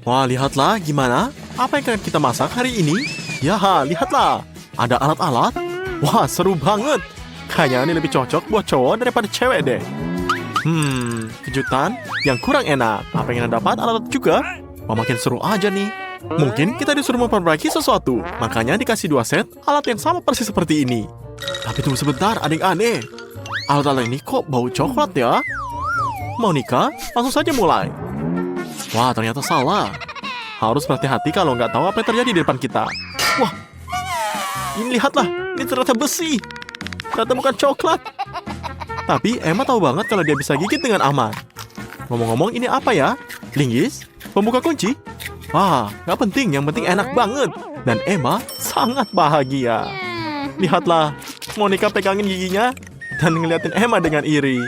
Wah, lihatlah gimana. Apa yang akan kita masak hari ini? Ya, lihatlah. Ada alat-alat. Wah, seru banget. Kayaknya ini lebih cocok buat cowok daripada cewek deh. Kejutan yang kurang enak. Apa yang kita dapat alat juga? Wah, makin seru aja nih. Mungkin kita disuruh memperbaiki sesuatu. Makanya dikasih 2 set alat yang sama persis seperti ini. Tapi tunggu sebentar, ada yang aneh. Alat-alat ini kok bau coklat ya? Monica, langsung saja mulai. Wah, ternyata salah. Harus berhati-hati kalau nggak tahu apa yang terjadi di depan kita. Wah, ini lihatlah. Ini ternyata besi. Ternyata bukan coklat. Tapi Emma tahu banget kalau dia bisa gigit dengan aman. Ngomong-ngomong, ini apa ya? Linggis? Pembuka kunci? Wah, nggak penting. Yang penting enak banget. Dan Emma sangat bahagia. Lihatlah, Monica pegangin giginya dan ngeliatin Emma dengan iri.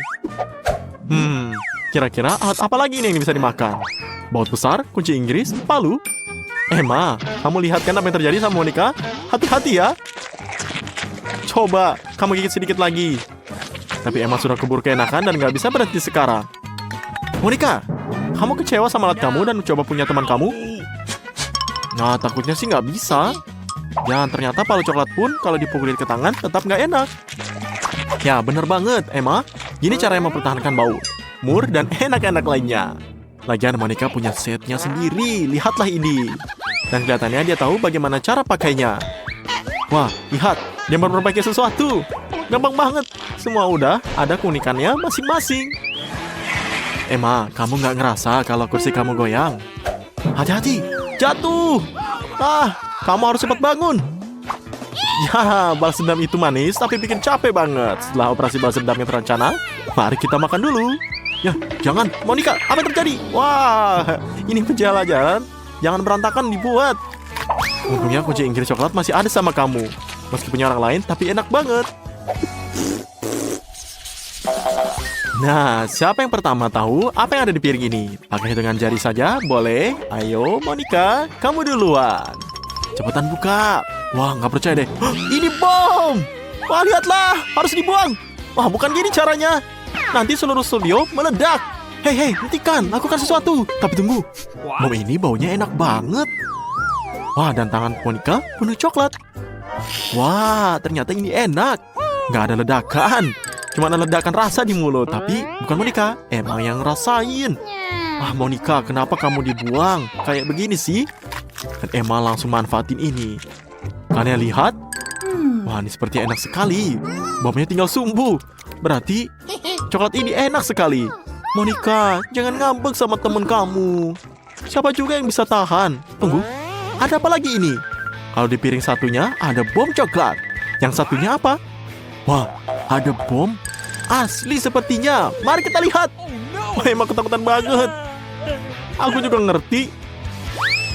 Kira-kira alat apa lagi ini yang bisa dimakan? Baut besar, kunci Inggris, palu. Emma, kamu lihat kan apa yang terjadi sama Monica? Hati-hati ya. Coba, kamu gigit sedikit lagi. Tapi Emma sudah keburu keenakan dan nggak bisa berhenti sekarang. Monica, kamu kecewa sama alat kamu dan coba punya teman kamu? Nah, takutnya sih nggak bisa. Dan ternyata palu coklat pun kalau dipukulin ke tangan tetap nggak enak. Ya, bener banget, Emma. Gini cara Emma mempertahankan bau, mur, dan enak-enak lainnya. Lagian Monica punya setnya sendiri. Lihatlah ini. Dan kelihatannya dia tahu bagaimana cara pakainya. Wah, lihat. Dia memperbaiki sesuatu. Gampang banget. Semua udah ada keunikannya masing-masing. Emma, kamu nggak ngerasa kalau kursi kamu goyang? Hati-hati. Jatuh. Kamu harus cepat bangun. Ya, balas dendam itu manis tapi bikin capek banget. Setelah operasi balas dendam yang terencana, mari kita makan dulu. Ya, jangan, Monica, apa yang terjadi? Wah, ini penjala-jalan. Jangan berantakan dibuat. Untungnya kunci Inggris coklat masih ada sama kamu. Meski punya orang lain, tapi enak banget. Nah, siapa yang pertama tahu apa yang ada di piring ini? Pakai hitungan jari saja, boleh? Ayo, Monica, kamu duluan. Cepetan buka. Wah, nggak percaya deh. Ini bom! Wah, lihatlah, harus dibuang. Wah, bukan gini caranya. Nanti seluruh studio meledak. Hei, hentikan, lakukan sesuatu. Tapi tunggu, bom ini baunya enak banget. Wah, dan tangan Monica penuh coklat. Wah, ternyata ini enak. Nggak ada ledakan. Cuma ada ledakan rasa di mulut. Tapi bukan Monica, Emma yang ngerasain. Wah, Monica, kenapa kamu dibuang? Kayak begini sih. Dan Emma langsung manfaatin ini. Kalian lihat? Wah, ini seperti enak sekali. Bomnya tinggal sumbu. Berarti coklat ini enak sekali. Monica, jangan ngambek sama temen kamu. Siapa juga yang bisa tahan? Tunggu, ada apa lagi ini? Kalau di piring satunya ada bom coklat. Yang satunya apa? Wah, ada bom asli sepertinya. Mari kita lihat. Wah, emang ketakutan banget. Aku juga ngerti.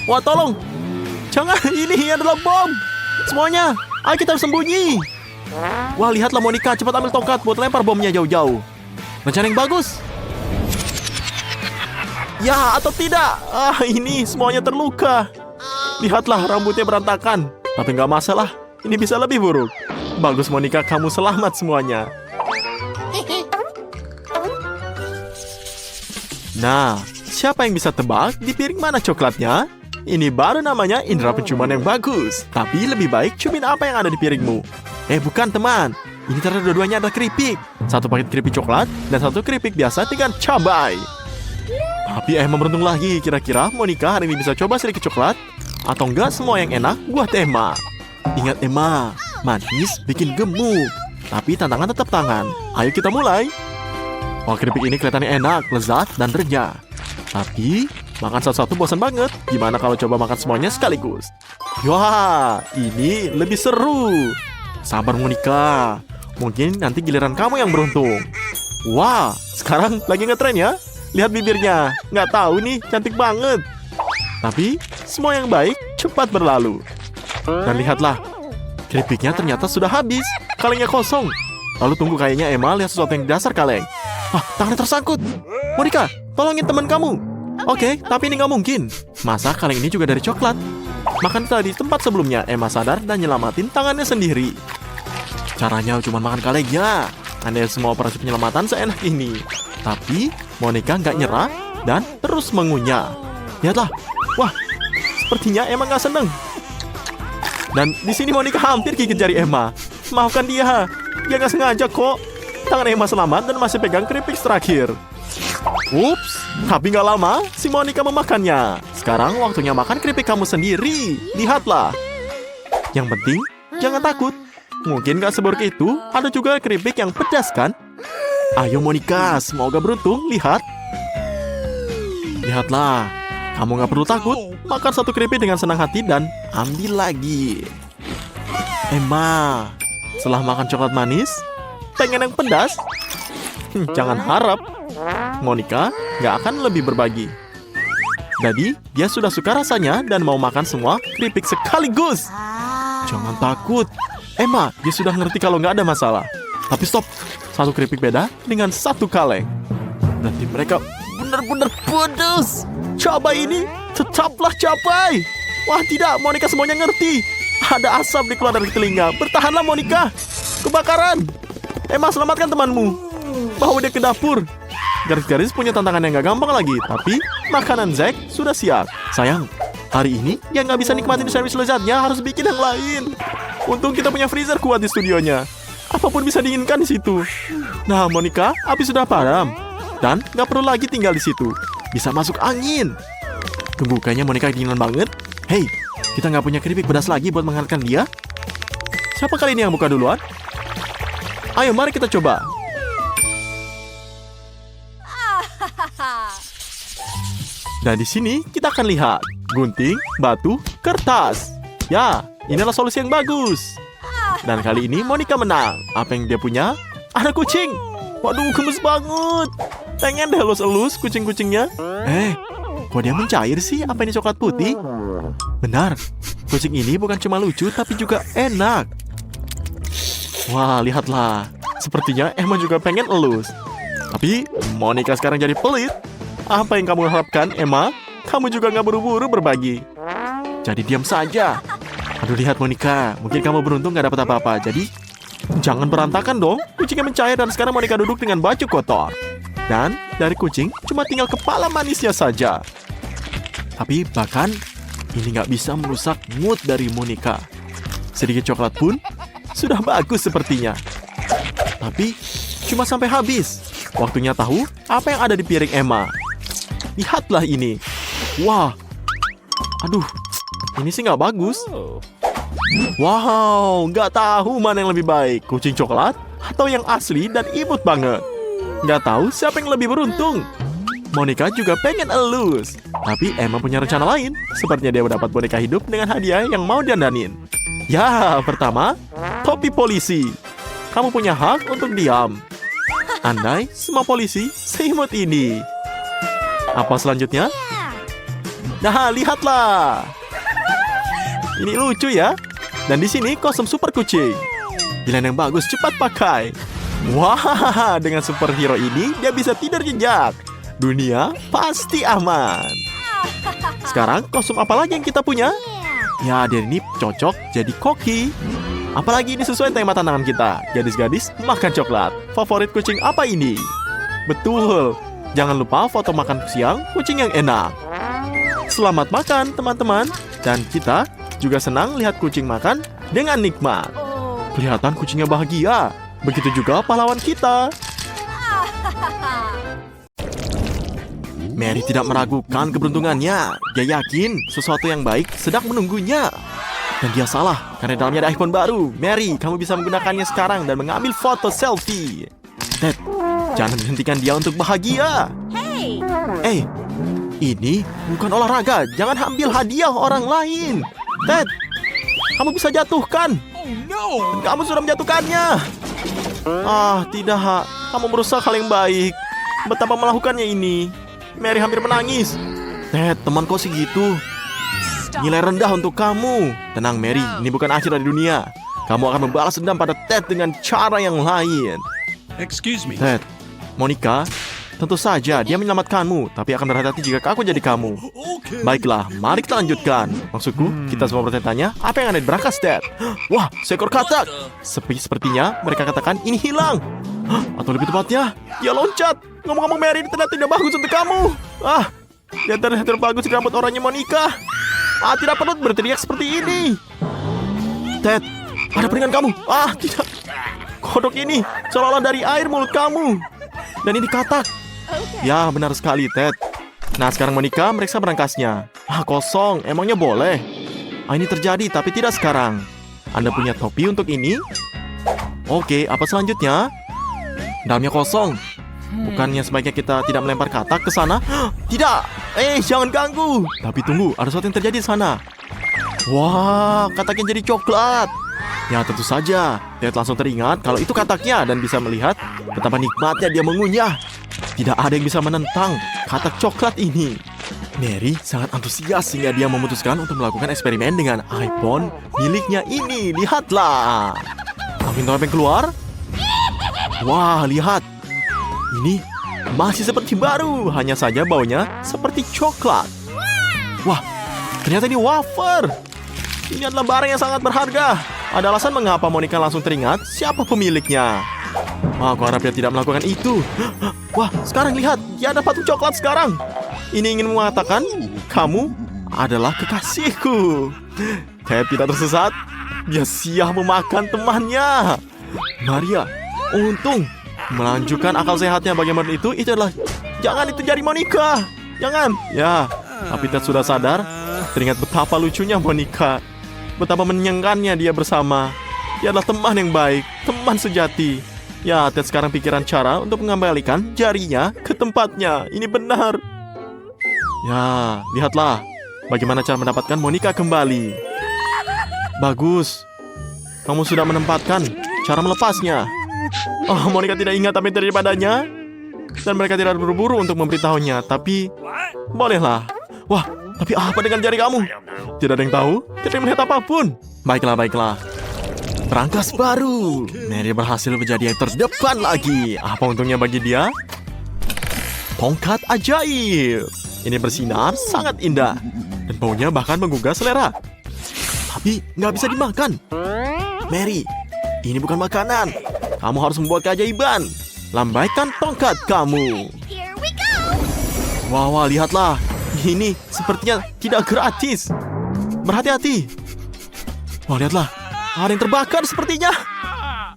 Wah, tolong. Jangan, ini adalah bom. Semuanya, ayo kita sembunyi. Wah, lihatlah Monica, cepat ambil tongkat buat lempar bomnya jauh-jauh. Rencana yang bagus. Ya, atau tidak? Ini semuanya terluka. Lihatlah, rambutnya berantakan. Tapi nggak masalah, ini bisa lebih buruk. Bagus Monica, kamu selamat semuanya. Nah, siapa yang bisa tebak di piring mana coklatnya? Ini baru namanya indera penciuman yang bagus. Tapi lebih baik ciumin apa yang ada di piringmu. Bukan teman. Ini ternyata dua-duanya ada keripik. Satu paket keripik coklat dan satu keripik biasa dengan cabai. Tapi Emma beruntung lagi. Kira-kira Monica hari ini bisa coba sedikit coklat? Atau enggak semua yang enak buat Emma? Ingat Emma, manis bikin gemuk. Tapi tantangan tetap tangan. Ayo kita mulai. Wah, keripik ini kelihatannya enak, lezat, dan renyah. Tapi makan satu-satu bosan banget. Gimana kalau coba makan semuanya sekaligus? Wah, ini lebih seru. Sabar Monica. Mungkin nanti giliran kamu yang beruntung. Wah, sekarang lagi ngetren ya. Lihat bibirnya. Nggak tahu nih, cantik banget. Tapi semua yang baik cepat berlalu. Dan lihatlah, keripiknya ternyata sudah habis. Kalengnya kosong. Lalu tunggu, kayaknya Emma lihat sesuatu yang di dasar kaleng. Tangannya tersangkut. Monica, tolongin teman kamu. Oke, tapi ini nggak mungkin. Masa kaleng ini juga dari coklat? Makan tadi di tempat sebelumnya, Emma sadar dan nyelamatin tangannya sendiri. Caranya cuma makan kalengnya. Andai semua operasi penyelamatan seenak ini. Tapi Monica nggak nyerah dan terus mengunyah. Lihatlah. Wah, sepertinya Emma nggak seneng. Dan di sini Monica hampir gigit jari Emma. Maafkan dia. Dia nggak sengaja kok. Tangan Emma selamat dan masih pegang keripik terakhir. Ups, tapi nggak lama si Monica memakannya. Sekarang waktunya makan keripik kamu sendiri. Lihatlah. Yang penting, jangan takut. Mungkin nggak seburuk itu. Ada juga keripik yang pedas kan? Ayo Monica, semoga beruntung. Lihat. Lihatlah. Kamu nggak perlu takut. Makan satu keripik dengan senang hati dan ambil lagi. Emma, setelah makan coklat manis, pengen yang pedas? Jangan harap. Monica nggak akan lebih berbagi. Jadi, dia sudah suka rasanya dan mau makan semua keripik sekaligus. Jangan takut. Emma, dia sudah ngerti kalau nggak ada masalah. Tapi stop. Satu keripik beda dengan satu kaleng. Berarti mereka benar-benar pedas. Coba ini, tetaplah capai. Wah tidak, Monica semuanya ngerti. Ada asap keluar dari telinga. Bertahanlah Monica. Kebakaran. Emma, selamatkan temanmu. Bawa dia ke dapur. Garis-garis punya tantangan yang gak gampang lagi. Tapi makanan Zack sudah siap. Sayang, hari ini dia nggak bisa nikmatin sandwich lezatnya. Harus bikin yang lain. Untung kita punya freezer kuat di studionya. Apapun bisa diinginkan di situ. Nah, Monica, api sudah padam. Dan nggak perlu lagi tinggal di situ. Bisa masuk angin. Tunggu, kayaknya Monica keinginan banget. Hei, kita nggak punya keripik pedas lagi buat menghangatkan dia. Siapa kali ini yang buka duluan? Ayo, mari kita coba. Dan di sini kita akan lihat gunting, batu, kertas. Ya, inilah solusi yang bagus. Dan kali ini Monica menang. Apa yang dia punya? Ada kucing. Waduh, gemes banget. Pengen deh elus-elus kucing-kucingnya. Kok dia mencair sih? Apa ini coklat putih? Benar, kucing ini bukan cuma lucu tapi juga enak. Wah, lihatlah. Sepertinya Emma juga pengen elus. Tapi Monica sekarang jadi pelit. Apa yang kamu harapkan, Emma? Kamu juga nggak buru-buru berbagi. Jadi diam saja. Aduh, lihat Monica. Mungkin kamu beruntung nggak dapat apa-apa. Jadi jangan berantakan dong. Kucingnya mencair dan sekarang Monica duduk dengan baju kotor. Dan dari kucing cuma tinggal kepala manisnya saja. Tapi bahkan ini nggak bisa merusak mood dari Monica. Sedikit coklat pun sudah bagus sepertinya. Tapi cuma sampai habis. Waktunya tahu apa yang ada di piring Emma. Lihatlah ini. Wah. Aduh, ini sih nggak bagus. Wow, nggak tahu mana yang lebih baik. Kucing coklat atau yang asli dan imut banget. Nggak tahu siapa yang lebih beruntung. Monica juga pengen elus. Tapi Emma punya rencana lain. Sepertinya dia mendapat boneka hidup dengan hadiah yang mau diandanin. Ya, pertama, topi polisi. Kamu punya hak untuk diam. Andai semua polisi seimut ini. Apa selanjutnya? Nah, lihatlah. Ini lucu ya. Dan di sini kostum super kucing. Pilihan yang bagus, cepat pakai. Wah, dengan superhero ini dia bisa tidur nyenyak. Dunia pasti aman. Sekarang kostum apa lagi yang kita punya? Ya, dia ini cocok jadi koki. Apalagi ini sesuai tema tantangan kita. Gadis-gadis makan coklat. Favorit kucing apa ini? Betul. Jangan lupa foto makan siang kucing yang enak. Selamat makan teman-teman. Dan kita juga senang lihat kucing makan dengan nikmat. Kelihatan kucingnya bahagia. Begitu juga pahlawan kita. Mary tidak meragukan keberuntungannya. Dia yakin sesuatu yang baik sedang menunggunya. Dan dia salah, karena dalamnya ada iPhone baru. Mary, kamu bisa menggunakannya sekarang dan mengambil foto selfie. Ted, jangan hentikan dia untuk bahagia. Hey, ini bukan olahraga. Jangan ambil hadiah orang lain. Ted, kamu bisa jatuhkan. Dan kamu sudah menjatuhkannya. Ah, tidak. Kamu merusak hal yang baik. Betapa melakukannya ini. Mary hampir menangis. Ted, teman kau sih gitu. Nilai rendah untuk kamu. Tenang Mary, ini bukan akhir dari dunia. Kamu akan membalas dendam pada Ted dengan cara yang lain. Excuse me. Ted, Monica, tentu saja dia menyelamatkanmu. Tapi akan berhati-hati jika aku jadi kamu. Baiklah, mari kita lanjutkan. Maksudku, kita semua bertanya, apa yang ada di berangkas Ted? Wah, seekor katak. Sepertinya mereka katakan ini hilang. Atau lebih tepatnya, dia loncat. Ngomong-ngomong Mary, ini ternyata tidak bagus untuk kamu. Lihat terbagus di rambut oranye Monica. Tidak perlu berteriak seperti ini. Ted, ada piringan kamu. Tidak. Kodok ini seolah-olah dari air mulut kamu. Dan ini katak. Ya, benar sekali, Ted. Nah, sekarang Monica meriksa berangkasnya. Kosong. Emangnya boleh? Ini terjadi, tapi tidak sekarang. Anda punya topi untuk ini? Oke, apa selanjutnya? Dalamnya kosong. Bukannya sebaiknya kita tidak melempar katak ke sana? Tidak! Jangan ganggu! Tapi tunggu, ada sesuatu yang terjadi di sana. Wah, kataknya jadi coklat. Ya, tentu saja. Ted langsung teringat kalau itu kataknya dan bisa melihat betapa nikmatnya dia mengunyah. Tidak ada yang bisa menentang katak coklat ini. Mary sangat antusias sehingga dia memutuskan untuk melakukan eksperimen dengan iPhone miliknya ini. Lihatlah. Angin topeng keluar. Wah, lihat. Ini masih seperti baru. Hanya saja baunya seperti coklat. Wah, ternyata ini wafer. Ini adalah barang yang sangat berharga. Ada alasan mengapa Monica langsung teringat siapa pemiliknya. Aku harap dia tidak melakukan itu. Wah, sekarang lihat. Dia ada patung coklat sekarang. Ini ingin mengatakan kamu adalah kekasihku. Ted tidak tersesat. Dia siap memakan temannya. Maria, untung melanjutkan akal sehatnya. Bagaimana itu adalah jangan, itu jari Monica. Jangan. Ya, tapi Ted sudah sadar. Teringat betapa lucunya Monica. Betapa menyenangkannya dia bersama. Dia adalah teman yang baik, teman sejati. Ya, Ted sekarang pikiran cara untuk mengembalikan jarinya ke tempatnya. Ini benar. Ya, lihatlah bagaimana cara mendapatkan Monica kembali. Bagus. Kamu sudah menempatkan cara melepasnya. Monica tidak ingat apa yang terjadi padanya. Dan mereka tidak berburu untuk memberitahunya. Tapi, bolehlah. Wah, tapi apa dengan jari kamu? Tidak ada yang tahu. Tidak ada yang melihat apapun. Baiklah. Berangkas baru. Mary berhasil menjadi yang terdepan lagi. Apa untungnya bagi dia? Tongkat ajaib. Ini bersinar sangat indah. Dan baunya bahkan menggugah selera. Tapi nggak bisa dimakan. Mary, ini bukan makanan. Kamu harus membuat keajaiban. Lambaikan tongkat kamu. Wah, lihatlah. Ini sepertinya tidak gratis. Berhati-hati. Wah, lihatlah. Ada yang terbakar sepertinya.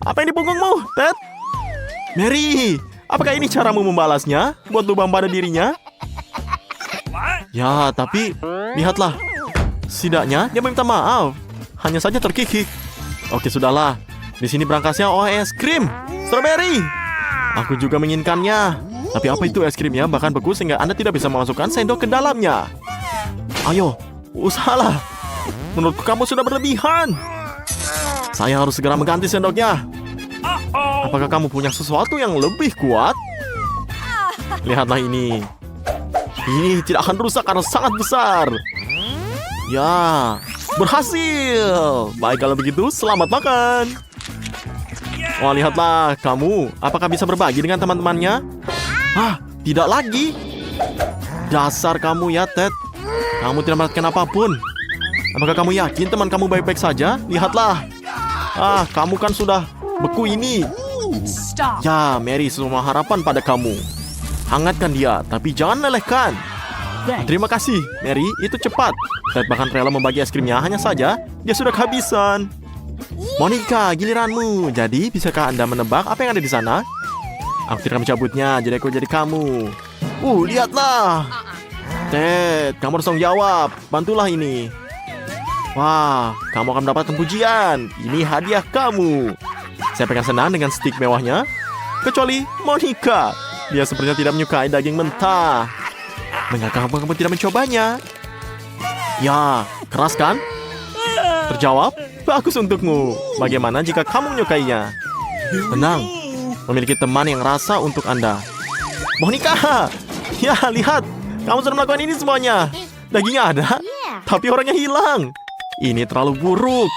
Apa yang di punggungmu, Ted? Mary, apakah ini caramu membalasnya? Buat lubang pada dirinya? Ya, tapi lihatlah. Setidaknya dia meminta maaf. Hanya saja terkikik. Oke, sudahlah. Di sini berangkasnya es krim strawberry. Aku juga menginginkannya. Tapi apa itu es krimnya bahkan beku sehingga Anda tidak bisa memasukkan sendok ke dalamnya. Ayo, usahalah. Menurutku kamu sudah berlebihan. Saya harus segera mengganti sendoknya. Apakah kamu punya sesuatu yang lebih kuat? Lihatlah ini. Ini tidak akan rusak karena sangat besar. Ya, berhasil. Baik kalau begitu, selamat makan. Wah, lihatlah kamu. Apakah bisa berbagi dengan teman-temannya? Tidak lagi. Dasar kamu ya, Ted. Kamu tidak mendapatkan apapun. Apakah kamu yakin teman kamu baik-baik saja? Lihatlah. Kamu kan sudah beku ini. Ya, Mary, semua harapan pada kamu. Hangatkan dia, tapi jangan lelehkan. Terima kasih, Mary. Itu cepat. Ted bahkan rela membagi es krimnya. Hanya saja, dia sudah kehabisan. Monica, giliranmu. Jadi, bisakah Anda menebak apa yang ada di sana? Aku tidak mencabutnya, jadi aku jadi kamu. Lihatlah. Ted, kamu harus tanggung jawab. Bantulah ini. Wah, kamu akan mendapatkan pujian. Ini hadiah kamu. Saya pengen senang dengan stik mewahnya. Kecuali Monica. Dia sepertinya tidak menyukai daging mentah. Mengapa kamu tidak mencobanya? Ya, keras kan? Terjawab, bagus untukmu. Bagaimana jika kamu menyukainya? Tenang, memiliki teman yang rasa untuk Anda. Monica, ya lihat, kamu sudah melakukan ini semuanya. Dagingnya ada, tapi orangnya hilang. Ini terlalu buruk.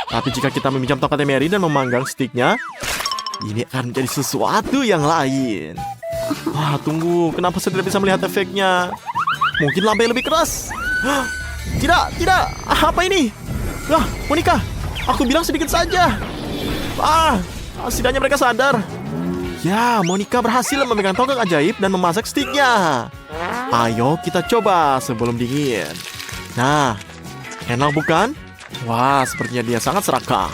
Tapi jika kita meminjam tongkatnya Mary dan memanggang stiknya, ini akan menjadi sesuatu yang lain. Tunggu, kenapa saya tidak bisa melihat efeknya? Mungkin lampu yang lebih keras. Tidak, apa ini? Monica, aku bilang sedikit saja. Setidaknya mereka sadar. Ya, Monica berhasil memegang tongkat ajaib dan memasak stiknya. Ayo kita coba sebelum dingin. Nah, enak bukan? Wah, sepertinya dia sangat serakah.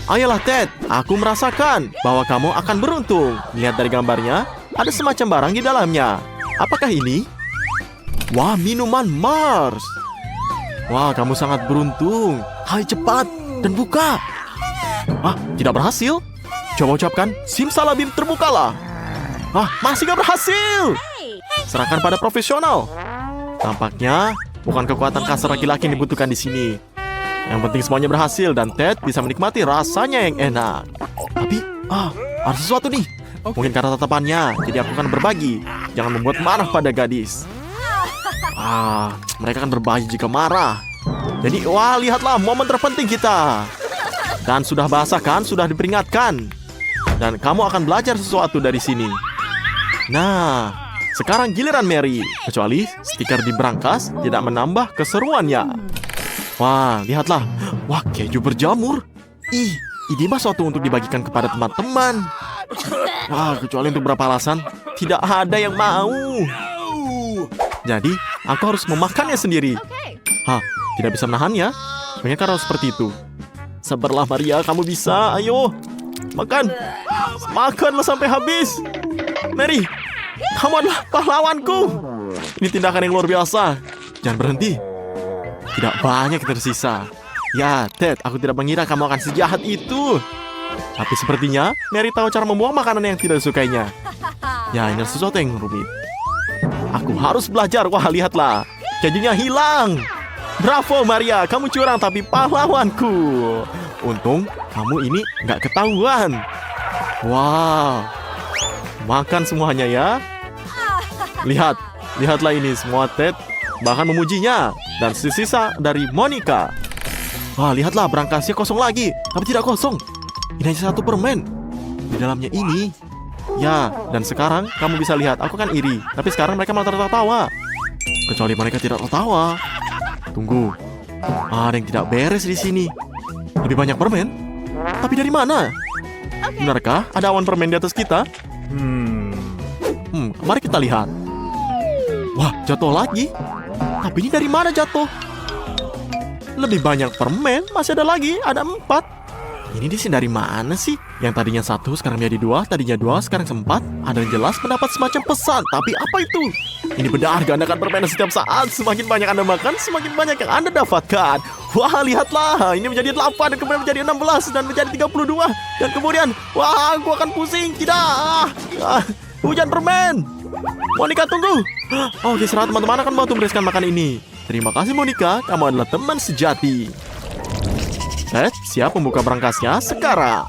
Ayolah Ted, aku merasakan bahwa kamu akan beruntung. Lihat dari gambarnya, ada semacam barang di dalamnya. Apakah ini? Wah, minuman Mars. Wah, kamu sangat beruntung. Hai, cepat dan buka. Ah, tidak berhasil. Coba ucapkan, simsalabim terbukalah. Ah, masih gak berhasil. Serahkan pada profesional. Tampaknya bukan kekuatan kasar laki-laki yang dibutuhkan di sini. Yang penting semuanya berhasil dan Ted bisa menikmati rasanya yang enak. Tapi, ada sesuatu nih. Mungkin karena tatapannya, jadi aku akan berbagi. Jangan membuat marah pada gadis. Mereka akan berbahaya jika marah. Jadi, wah, lihatlah momen terpenting kita. Dan sudah basah kan, sudah diperingatkan. Dan kamu akan belajar sesuatu dari sini. Nah, sekarang giliran Mary. Kecuali stiker di brankas tidak menambah keseruannya. Wah, lihatlah. Wah, keju berjamur. Ih, ini mah suatu untuk dibagikan kepada teman-teman. Wah, kecuali untuk berapa alasan, tidak ada yang mau. Jadi, aku harus memakannya sendiri. Tidak bisa menahannya. Pengen harus seperti itu. Sabarlah Maria, kamu bisa. Ayo, makan. Makanlah sampai habis. Mary, kamu adalah pahlawanku. Ini tindakan yang luar biasa. Jangan berhenti. Tidak banyak yang tersisa. Ya, Ted, aku tidak mengira kamu akan sejahat itu. Tapi sepertinya Mary tahu cara membuang makanan yang tidak disukainya. Ya, ini sesuatu yang rumit. Aku harus belajar. Wah, lihatlah. Kejunya hilang. Bravo, Maria. Kamu curang tapi pahlawanku. Untung kamu ini nggak ketahuan. Wow. Makan semuanya ya. Lihatlah ini semua Ted. Bahkan memujinya. Dan sisa dari Monica. Wah, lihatlah brankasnya kosong lagi. Tapi tidak kosong. Ini hanya satu permen. Di dalamnya ini. Ya, dan sekarang kamu bisa lihat. Aku kan iri. Tapi sekarang mereka malah tertawa. Kecuali mereka tidak tertawa. Tunggu. Ada yang tidak beres di sini. Lebih banyak permen. Tapi dari mana? Benarkah ada awan permen di atas kita? Mari kita lihat. Wah, jatuh lagi. Tapi ini dari mana jatuh? Lebih banyak permen, masih ada lagi, ada 4. Ini di sini dari mana sih? Yang tadinya 1, sekarang menjadi 2, tadinya 2, sekarang 4. Ada yang jelas mendapat semacam pesan, tapi apa itu? Ini benar, gandakan permen setiap saat. Semakin banyak Anda makan, semakin banyak yang Anda dapatkan. Wah, lihatlah, ini menjadi 8, dan kemudian menjadi 16, dan menjadi 32. Dan kemudian, wah, aku akan pusing, tidak. Hujan permen. Monica, tunggu. Oke, istirahat teman-teman akan bantu membereskan makan ini. Terima kasih Monica, kamu adalah teman sejati. Ted, siap membuka brankasnya sekarang.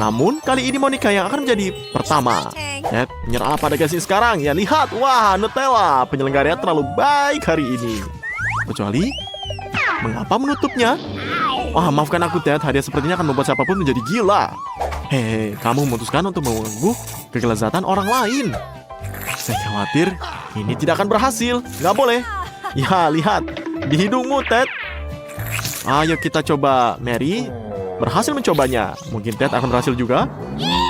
Namun, kali ini Monica yang akan menjadi pertama. Ted, menyerahlah pada gasing sekarang. Ya, lihat. Wah, Nutella. Penyelenggaranya terlalu baik hari ini. Kecuali, mengapa menutupnya? Wah, maafkan aku Ted, hadiah sepertinya akan membuat siapapun menjadi gila. Hehe, kamu memutuskan untuk mengganggu kelezatan orang lain. Saya khawatir ini tidak akan berhasil. Nggak boleh. Ya, lihat. Di hidungmu, Ted. Ayo kita coba. Mary berhasil mencobanya. Mungkin Ted akan berhasil juga.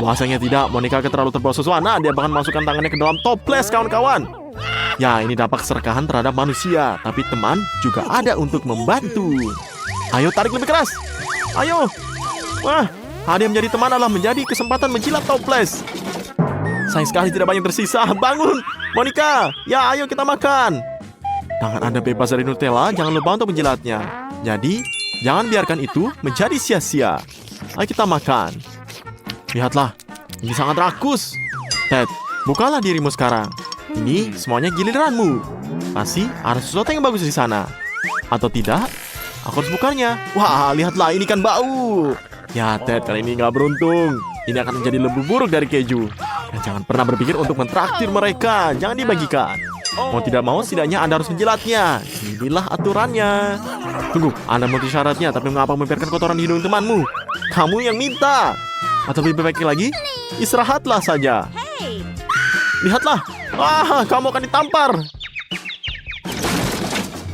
Bahasanya tidak. Monica terlalu terbawa suasana. Dia bahkan masukkan tangannya ke dalam toples, kawan-kawan. Ya, ini dampak keserakahan terhadap manusia. Tapi teman juga ada untuk membantu. Ayo, tarik lebih keras. Ayo. Wah, hadiah menjadi teman adalah menjadi kesempatan menjilat toples. Sayang sekali tidak banyak tersisa. Bangun, Monica. Ya, ayo kita makan. Tangan Anda bebas dari Nutella, jangan lupa untuk menjilatnya. Jadi, jangan biarkan itu menjadi sia-sia. Ayo kita makan. Lihatlah, ini sangat rakus. Ted, bukalah dirimu sekarang. Ini semuanya giliranmu. Pasti ada sesuatu yang bagus di sana. Atau tidak? Aku harus bukanya. Wah, lihatlah, ini kan bau. Ya, Ted, kali ini nggak beruntung. Ini akan menjadi lebih buruk dari keju. Dan jangan pernah berpikir untuk mentraktir mereka. Jangan dibagikan. Mau tidak mau, setidaknya Anda harus menjilatnya. Inilah aturannya. Tunggu, Anda menutup syaratnya, tapi mengapa membiarkan kotoran di hidung temanmu? Kamu yang minta. Atau lebih baik lagi, istirahatlah saja. Lihatlah. Kamu akan ditampar.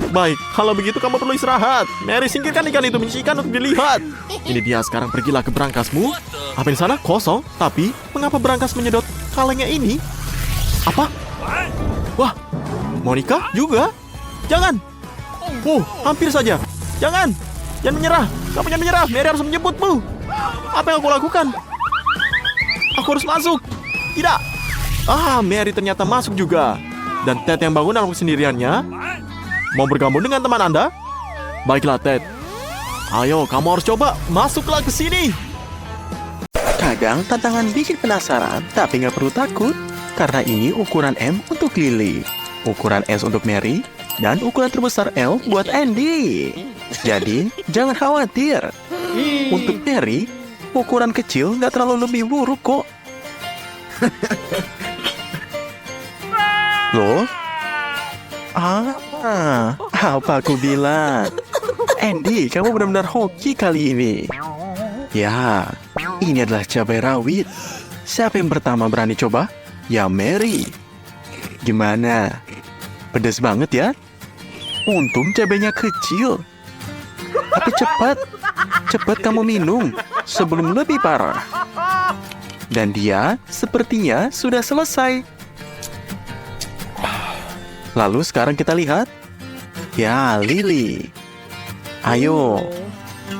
Baik, kalau begitu kamu perlu istirahat. Mary, singkirkan ikan itu, menyikan untuk dilihat. Ini dia, sekarang pergilah ke brankasmu. Apa di sana? Kosong. Tapi, mengapa brankas menyedot kalengnya ini? Apa? Wah, Monica juga? Jangan! Hampir saja. Jangan menyerah. Kamu jangan menyerah. Mary harus menjemputmu. Apa yang aku lakukan? Aku harus masuk. Tidak. Mary ternyata masuk juga. Dan Ted yang bangun dalam kesendiriannya. Mau bergabung dengan teman Anda? Baiklah, Ted. Ayo, kamu harus coba. Masuklah ke sini. Kadang tantangan bikin penasaran, tapi nggak perlu takut. Karena ini ukuran M untuk Lily, ukuran S untuk Mary, dan ukuran terbesar L buat Andy. Jadi, jangan khawatir. Untuk Mary, ukuran kecil nggak terlalu lebih buruk kok. Loh? Apa aku bilang? Andy, kamu benar-benar hoki kali ini. Ya, ini adalah cabai rawit. Siapa yang pertama berani coba? Ya, Mary. Gimana? Pedas banget ya? Untung cabainya kecil. Tapi cepat kamu minum sebelum lebih parah. Dan dia sepertinya sudah selesai. Lalu sekarang kita lihat. Ya, Lily. Ayo.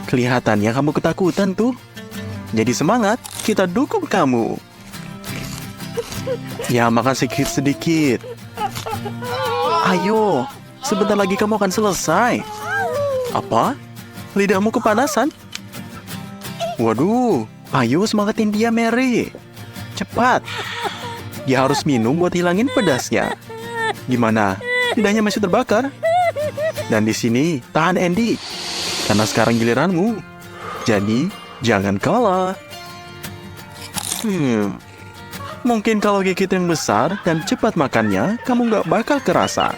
Kelihatannya kamu ketakutan tuh. Jadi semangat, kita dukung kamu. Ya, makan sedikit-sedikit. Ayo, sebentar lagi kamu akan selesai. Apa? Lidahmu kepanasan? Waduh, ayo semangatin dia, Mary. Cepat. Dia harus minum buat hilangin pedasnya. Gimana? Lidahnya masih terbakar? Dan di sini, tahan Andy. Karena sekarang giliranmu. Jadi, jangan kalah. Mungkin kalau gigit yang besar dan cepat makannya, kamu nggak bakal kerasa.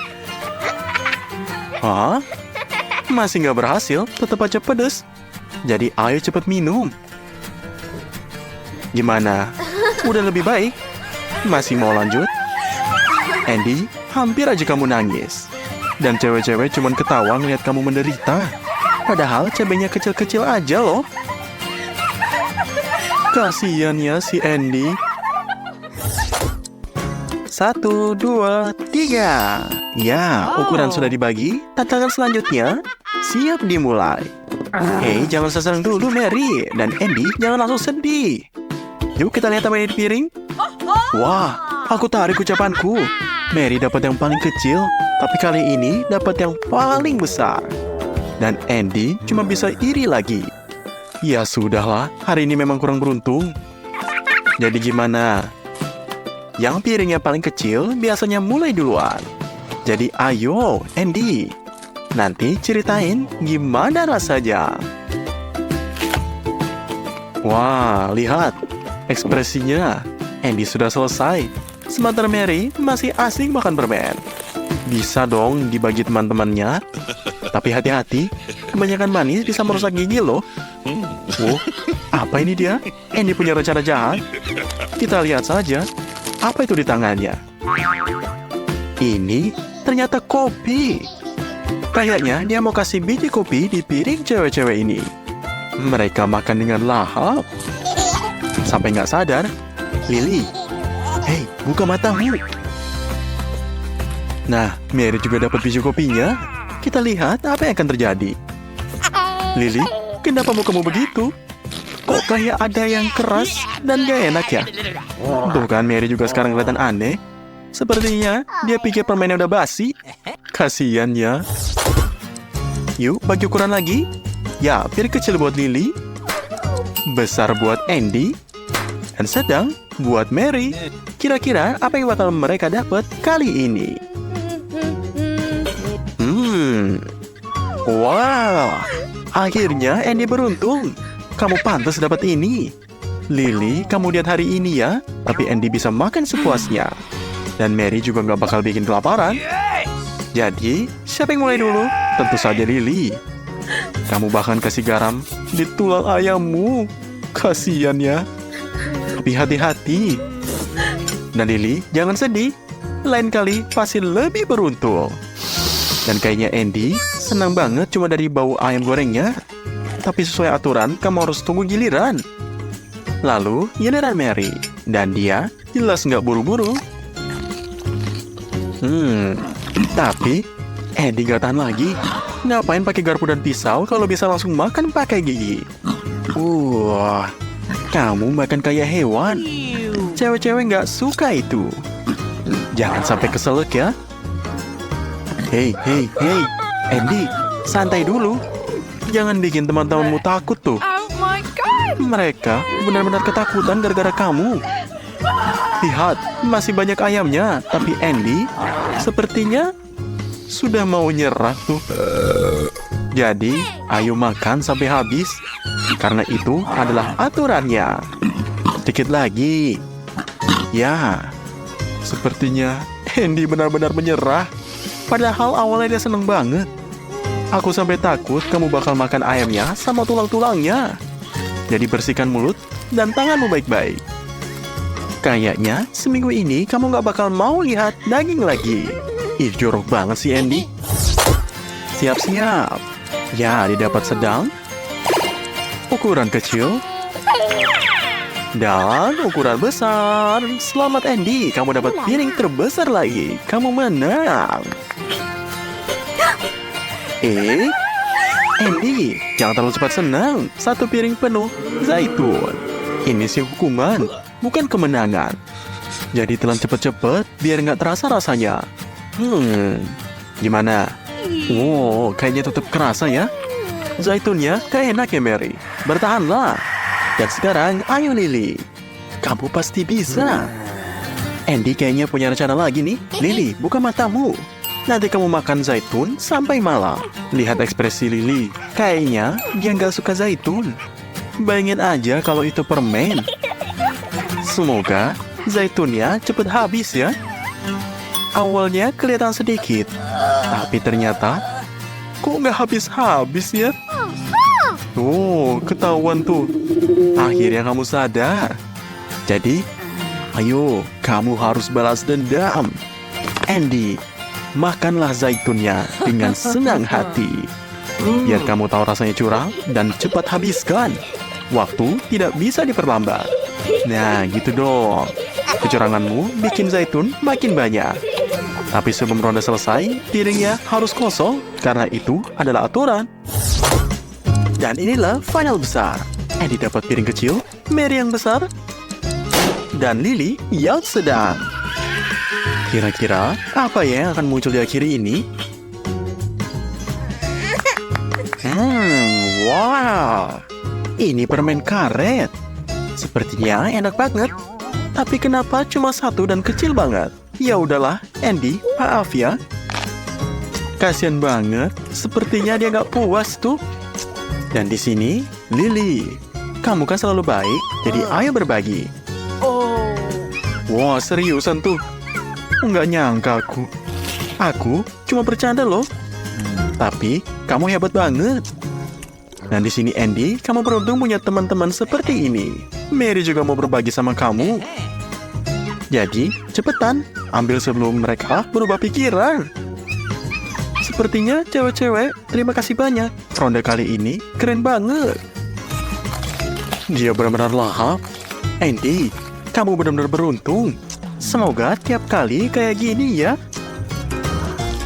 Masih nggak berhasil, tetap aja pedes. Jadi ayo cepat minum. Gimana? Udah lebih baik? Masih mau lanjut? Andy, hampir aja kamu nangis. Dan cewek-cewek cuman ketawa ngeliat kamu menderita. Padahal cabenya kecil-kecil aja loh. Kasian ya si Andy. 1, 2, 3. Ya, ukuran sudah dibagi. Tantangan selanjutnya siap dimulai. Hei, jangan sesering dulu Mary. Dan Andy, jangan langsung sedih. Yuk kita lihat apa yang di piring. Wah, aku tarik ucapanku. Mary dapat yang paling kecil, tapi kali ini dapat yang paling besar. Dan Andy cuma bisa iri lagi. Ya sudahlah, hari ini memang kurang beruntung. Jadi gimana? Yang piringnya paling kecil biasanya mulai duluan. Jadi ayo, Andy. Nanti ceritain gimana rasanya. Wah, lihat. Ekspresinya. Andy sudah selesai. Sementara Mary masih asing makan permen. Bisa dong dibagi teman-temannya. Tapi hati-hati, kebanyakan manis bisa merusak gigi loh. Apa ini dia? Andy punya rencana jahat? Kita lihat saja. Apa itu di tangannya? Ini ternyata kopi. Kayaknya dia mau kasih biji kopi di piring cewek-cewek ini. Mereka makan dengan lahap. Sampai nggak sadar. Lily, hei, buka matamu. Nah, Mary juga dapat biji kopinya. Kita lihat apa yang akan terjadi. Lily, kenapa mukamu begitu? Kok kayak ada yang keras dan gak enak ya? Tuh kan, Mary juga sekarang kelihatan aneh. Sepertinya dia pikir permennya udah basi. Kasian ya. Yuk, bagi ukuran lagi. Ya, piring kecil buat Lily. Besar buat Andy. Dan sedang buat Mary. Kira-kira apa yang bakal mereka dapat kali ini? Wow, akhirnya Andy beruntung. Kamu pantas dapat ini. Lily, kamu lihat hari ini ya. Tapi Andy bisa makan sepuasnya. Dan Mary juga nggak bakal bikin kelaparan. Jadi, siapa yang mulai dulu? Tentu saja Lily. Kamu bahkan kasih garam di tulang ayammu. Kasian ya. Tapi hati-hati. Dan Lily, jangan sedih. Lain kali pasti lebih beruntung. Dan kayaknya Andy senang banget cuma dari bau ayam gorengnya. Tapi sesuai aturan, kamu harus tunggu giliran. Lalu, giliran Mary. Dan dia jelas nggak buru-buru. Tapi Andy gak tahan lagi. Ngapain pakai garpu dan pisau kalau bisa langsung makan pakai gigi? Kamu makan kayak hewan. Cewek-cewek gak suka itu. Jangan sampai keselak ya. Hei, Andy, santai dulu. Jangan bikin teman-temanmu takut tuh. Oh my god! Mereka benar-benar ketakutan gara-gara kamu. Lihat, masih banyak ayamnya. Tapi Andy sepertinya sudah mau nyerah tuh. Jadi, ayo makan sampai habis. Karena itu adalah aturannya. Sedikit lagi. Ya, sepertinya Andy benar-benar menyerah. Padahal awalnya dia seneng banget. Aku sampai takut kamu bakal makan ayamnya sama tulang-tulangnya. Jadi bersihkan mulut dan tanganmu baik-baik. Kayaknya seminggu ini kamu gak bakal mau lihat daging lagi. Ih, jorok banget sih Andy. Siap-siap. Ya, didapat sedang, ukuran kecil, dan ukuran besar. Selamat Andy, kamu dapat piring terbesar lagi. Kamu menang. Andy, jangan terlalu cepat senang. Satu piring penuh zaitun. Ini sih hukuman, bukan kemenangan. Jadi telan cepet-cepet biar nggak terasa rasanya. Gimana? Kayaknya tetap kerasa ya. Zaitunnya kayak enak ya Mary. Bertahanlah. Dan sekarang ayo Lily. Kamu pasti bisa. Andy kayaknya punya rencana lagi nih. Lily, buka matamu. Nanti kamu makan zaitun sampai malam. Lihat ekspresi Lily. Kayaknya dia nggak suka zaitun. Bayangin aja kalau itu permen. Semoga zaitunnya cepet habis ya. Awalnya kelihatan sedikit. Tapi ternyata kok nggak habis-habis ya? Ketahuan tuh. Akhirnya kamu sadar. Jadi, ayo, kamu harus balas dendam. Andy, makanlah zaitunnya dengan senang hati. Biar kamu tahu rasanya curang dan cepat habiskan. Waktu tidak bisa diperlambat. Nah, gitu dong. Kecuranganmu bikin zaitun makin banyak. Tapi sebelum ronde selesai, piringnya harus kosong karena itu adalah aturan. Dan inilah final besar. Andy dapat piring kecil, Mary yang besar, dan Lily yang sedang. Kira-kira apa ya yang akan muncul di akhir ini? Wow, ini permen karet. Sepertinya enak banget. Tapi kenapa cuma satu dan kecil banget? Ya udahlah, Andy, maaf ya. Kasian banget, sepertinya dia nggak puas tuh. Dan di sini, Lily, kamu kan selalu baik, jadi ayo berbagi. Wah, seriusan tuh. Nggak nyangka aku. Aku cuma bercanda loh. Tapi kamu hebat banget. Dan di sini Andy, kamu beruntung punya teman-teman seperti ini. Mary juga mau berbagi sama kamu. Jadi, cepetan, ambil sebelum mereka berubah pikiran. Sepertinya cewek-cewek, terima kasih banyak. Ronde kali ini keren banget. Dia benar-benar lahap. Andy, kamu benar-benar beruntung. Semoga tiap kali kayak gini ya.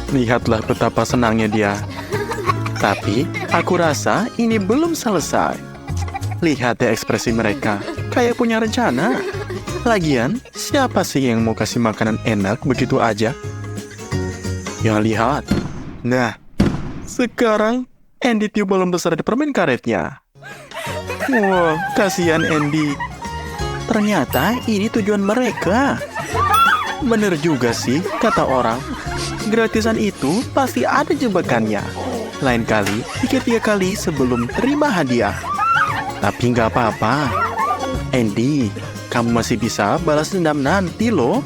Lihatlah betapa senangnya dia. Tapi, aku rasa ini belum selesai. Lihat deh ekspresi mereka, kayak punya rencana. Lagian, siapa sih yang mau kasih makanan enak begitu aja? Ya lihat. Nah, sekarang Andy tiup balon besar di permen karetnya. Wah, kasihan Andy. Ternyata ini tujuan mereka. Bener juga sih, kata orang. Gratisan itu pasti ada jebakannya. Lain kali, pikir 3 kali sebelum terima hadiah. Tapi nggak apa-apa. Andy, kamu masih bisa balas dendam nanti loh.